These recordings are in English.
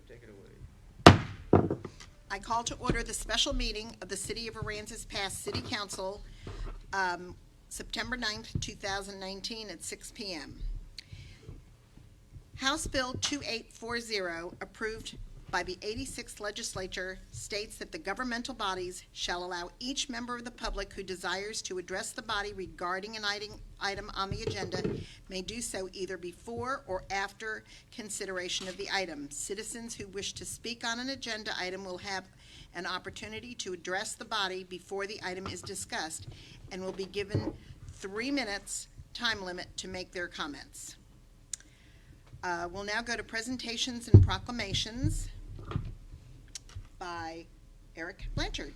take it away. I call to order the special meeting of the City of Aransas Pass City Council, September 9th, 2019 at 6 p.m. House Bill 2840, approved by the 86th Legislature, states that the governmental bodies shall allow each member of the public who desires to address the body regarding an item on the agenda may do so either before or after consideration of the item. Citizens who wish to speak on an agenda item will have an opportunity to address the body before the item is discussed and will be given 3 minutes time limit to make their comments. We'll now go to presentations and proclamations by Eric Blanchard.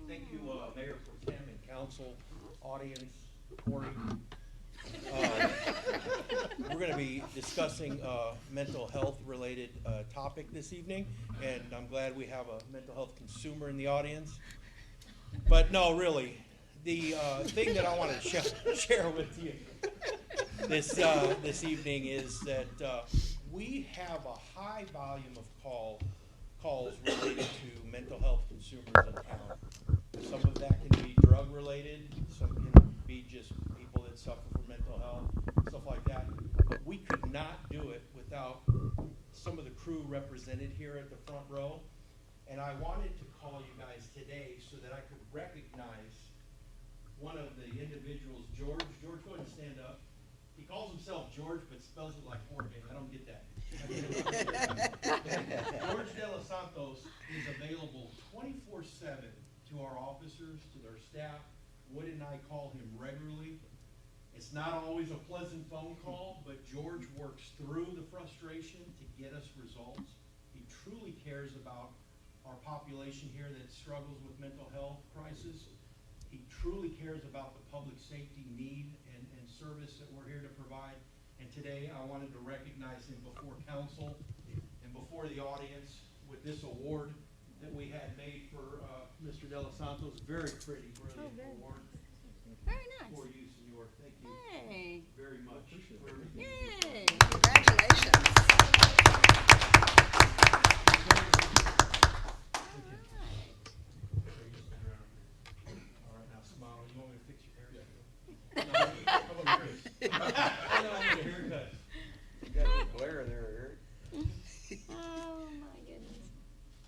Thank you, Mayor Pro Tem and Council, audience, Corey. We're going to be discussing a mental health related topic this evening, and I'm glad we have a mental health consumer in the audience. But no, really, the thing that I want to share with you this evening is that we have a high volume of calls related to mental health consumers in town. Some of that can be drug related, some can be just people that suffer from mental health, stuff like that. But we could not do it without some of the crew represented here at the front row. And I wanted to call you guys today so that I could recognize one of the individuals, George. George, go ahead and stand up. He calls himself George, but spells it like Jorge. I don't get that. George De Los Santos is available 24/7 to our officers, to their staff. Wood and I call him regularly. It's not always a pleasant phone call, but George works through the frustration to get us results. He truly cares about our population here that struggles with mental health crisis. He truly cares about the public safety need and service that we're here to provide. And today I wanted to recognize him before council and before the audience with this award that we had made for Mr. De Los Santos. Very pretty, brilliant award. Very nice. For you, senor. Thank you Hey. very much. Yay. Congratulations. All right, now smile. You want me to fix your hair? Yeah. How about yours? I don't want a haircut. You got a glare there, Eric. Oh my goodness.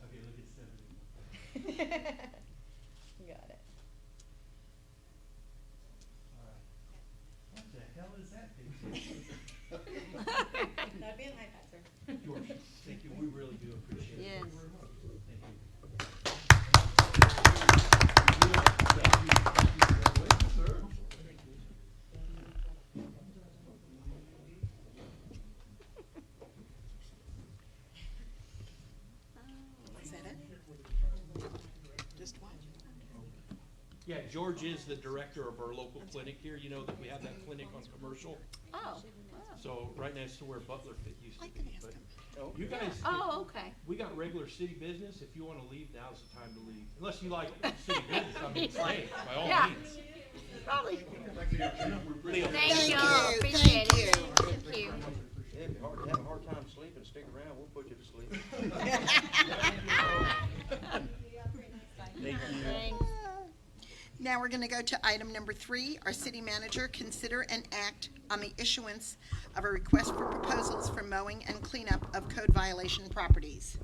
Okay, look at 70. Got it. All right. What the hell is that thing? That'd be an iPad, sir. George, thank you. We really do appreciate it. Yes. Thank you very much. Thank you. Is that it? Just one? Yeah, George is the director of our local clinic here. You know that we have that clinic on Commercial. Oh. So right next to where Butler Fit used to I be. can ask But him. you guys, Oh, okay. we got regular city business. If you want to leave, now's the time to leave. Unless you like city business, I mean, stay by all Yeah. means. Probably. Leo. Thank you. you, Appreciate thank it. you. Thank you. Yeah, if you have a hard time sleeping, stick around. We'll put you to sleep. Thanks. Now we're going to go to item number 3. Our city manager consider and act on the issuance of a request for proposals for mowing and cleanup of code violation properties.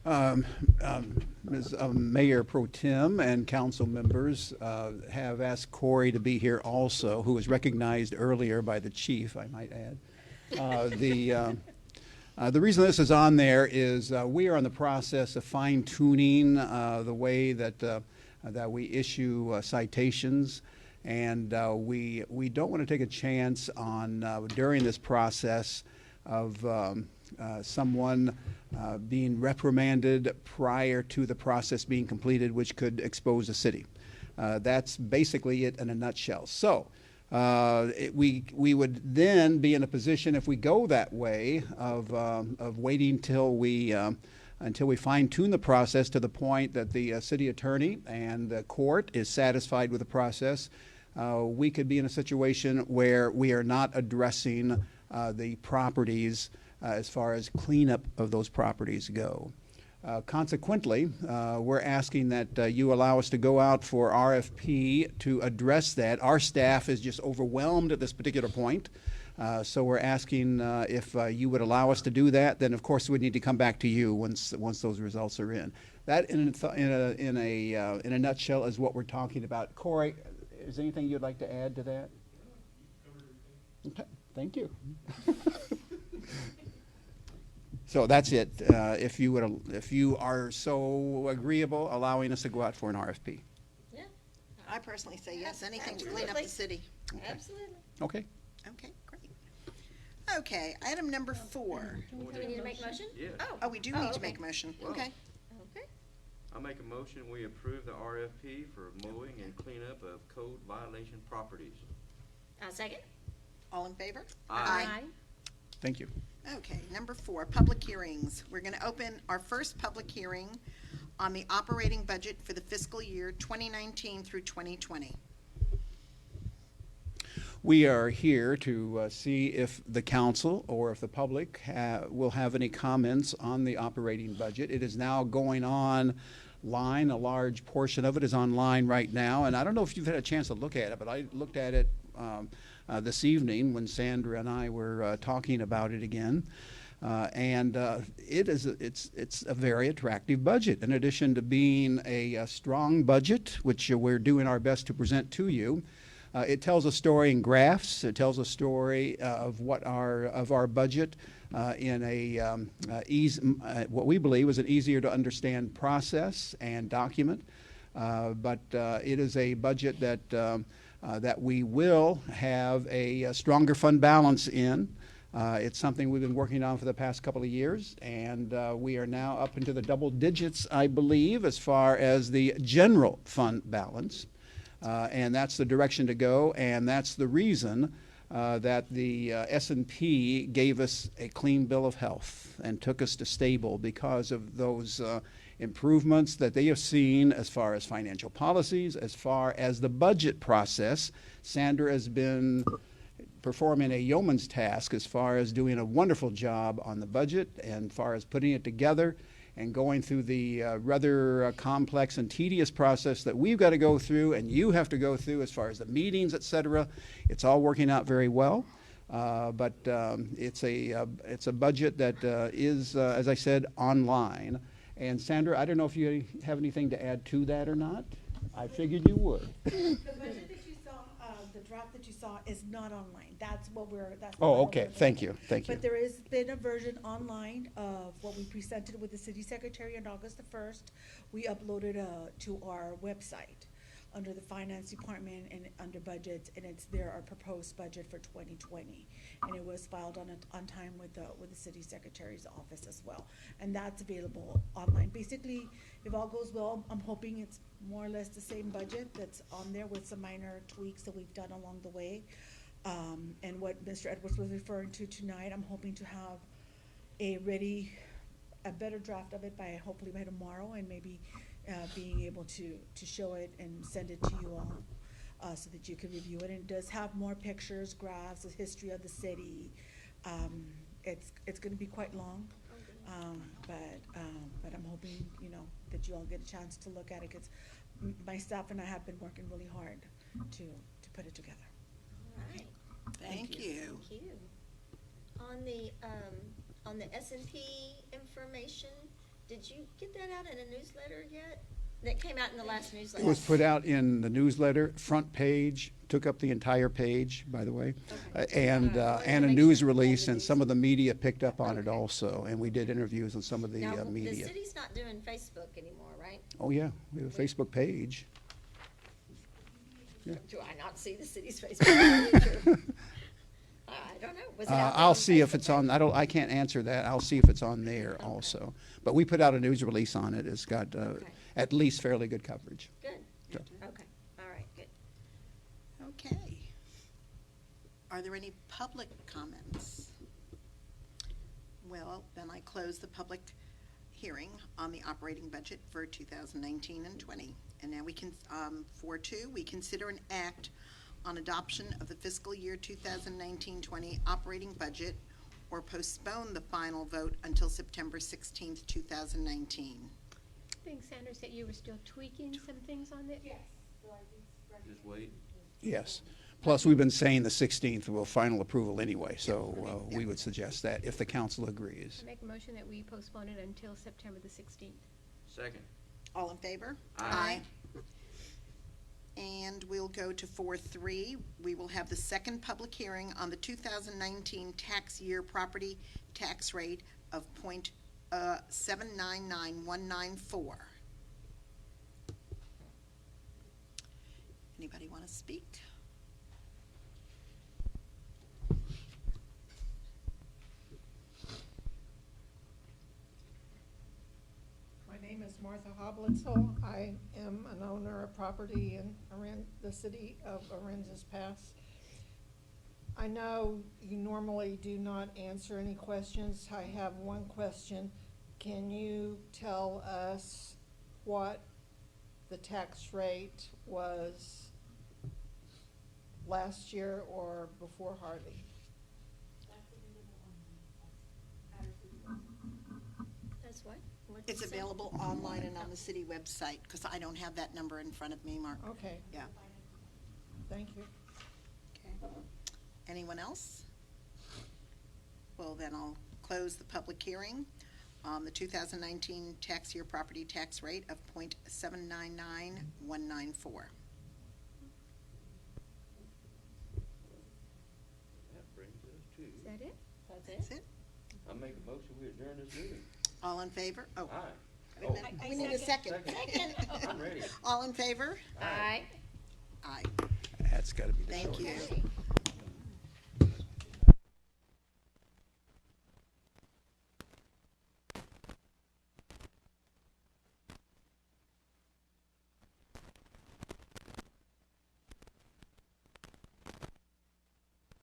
Ms. Mayor Pro Tem and council members have asked Corey to be here also, who was recognized earlier by the chief, I might add. The reason this is on there is we are in the process of fine-tuning the way that we issue citations, and we don't want to take a chance on during this process of someone being reprimanded prior to the process being completed, which could expose the city. That's basically it in a nutshell. So we would then be in a position, if we go that way, of waiting till we fine-tune the process to the point that the city attorney and the court is satisfied with the process. we could be in a situation where we are not addressing the properties as far as cleanup of those properties go. Consequently, we're asking that you allow us to go out for RFP to address that. Our staff is just overwhelmed at this particular point. So we're asking if you would allow us to do that. Then, of course, we need to come back to you once those results are in. That, in a nutshell, is what we're talking about. Corey, is there anything you'd like to add to that? Okay, thank you. So that's it. If you are so agreeable, allowing us to go out for an RFP. Yeah, I personally say yes, anything to clean up the city. absolutely. Okay. Okay, great. Okay, item number 4. Do we need to make a motion? Yeah. Oh, we do need to okay. make a motion. Wow. Okay. Okay. I make a motion, we approve the RFP for mowing and cleanup of code violation properties. Second? All in favor? Aye. Thank you. Okay, number 4, public hearings. We're going to open our first public hearing on the operating budget for the fiscal year 2019 through 2020. We are here to see if the council or if the public will have any comments on the operating budget. It is now going online. A large portion of it is online right now. And I don't know if you've had a chance to look at it, but I looked at it this evening when Sandra and I were talking about it again. It's a very attractive budget. In addition to being a strong budget, which we're doing our best to present to you, it tells a story in graphs. It tells a story of our budget in what we believe is an easier to understand process and document. But it is a budget that we will have a stronger fund balance in. It's something we've been working on for the past couple of years, and we are now up into the double digits, I believe, as far as the general fund balance. And that's the direction to go, and that's the reason that the S&P gave us a clean bill of health and took us to stable, because of those improvements that they have seen as far as financial policies, as far as the budget process. Sandra has been performing a yeoman's task as far as doing a wonderful job on the budget and as far as putting it together and going through the rather complex and tedious process that we've got to go through and you have to go through as far as the meetings, et cetera. It's all working out very well. But it's a budget that is, as I said, online. And Sandra, I don't know if you have anything to add to that or not. I figured you would. The budget that you saw, the draft that you saw is not online. That's what we're. Oh, okay. Thank you. Thank you. But there has been a version online of what we presented with the city secretary on August the 1st. We uploaded to our website under the finance department and under budgets, and it's there, our proposed budget for 2020. And it was filed on time with the city secretary's office as well. And that's available online. Basically, if all goes well, I'm hoping it's more or less the same budget that's on there with some minor tweaks that we've done along the way. And what Mr. Edwards was referring to tonight, I'm hoping to have a better draft of it hopefully by tomorrow, and maybe being able to show it and send it to you all so that you can review it. And it does have more pictures, graphs, the history of the city. It's going to be quite long, but I'm hoping that you all get a chance to look at it, because my staff and I have been working really hard to put it together. All right. Thank you. Thank you. On the S&P information, did you get that out in a newsletter yet? That came out in the last newsletter? It was put out in the newsletter, front page, took up the entire page, by the way, and a news release, and some of the media picked up on it also, and we did interviews with some of the Now, media. the city's not doing Facebook anymore, right? Oh, yeah, we have a Facebook page. Yeah. Do I not see the city's Facebook page? Or- I don't know. Was it out there I'll on see if Facebook? it's on, I can't answer that. I'll see if it's on there also. But we put out a news release on it. It's got at least fairly good coverage. Good. Sure. Okay. All right. Good. Okay. Are there any public comments? Well, then I close the public hearing on the operating budget for 2019 and 20. And now we can, 4.2, we consider an act on adoption of the fiscal year 2019-20 operating budget or postpone the final vote until September 16th, 2019. I think Sandra said you were still tweaking some things on it? Yes. Just wait. Yes. Plus, we've been saying the 16th will final approval anyway, so we would suggest that if the council agrees. I make a motion that we postpone it until September the 16th. Second. All in favor? Aye. And we'll go to 4.3. We will have the second public hearing on the 2019 tax year property tax rate of .799194. Anybody want to speak? My name is Martha Hoblitzel. I am an owner of property in the city of Aransas Pass. I know you normally do not answer any questions. I have one question. Can you tell us what the tax rate was last year or before Harvey? That's what? What'd It's you say? available online and on the city website, because I don't have that number in front of me, Mark. Okay, Yeah. thank you. Okay. Anyone else? Well, then I'll close the public hearing on the 2019 tax year property tax rate of .799194. That brings us to, Is that it? That's it? I make a motion, we adjourn this meeting. All in favor? Oh, Aye. wait a minute. I We need a second. Second. I'm ready. All in favor? Aye. Aye. That's got to be the Thank short you. answer.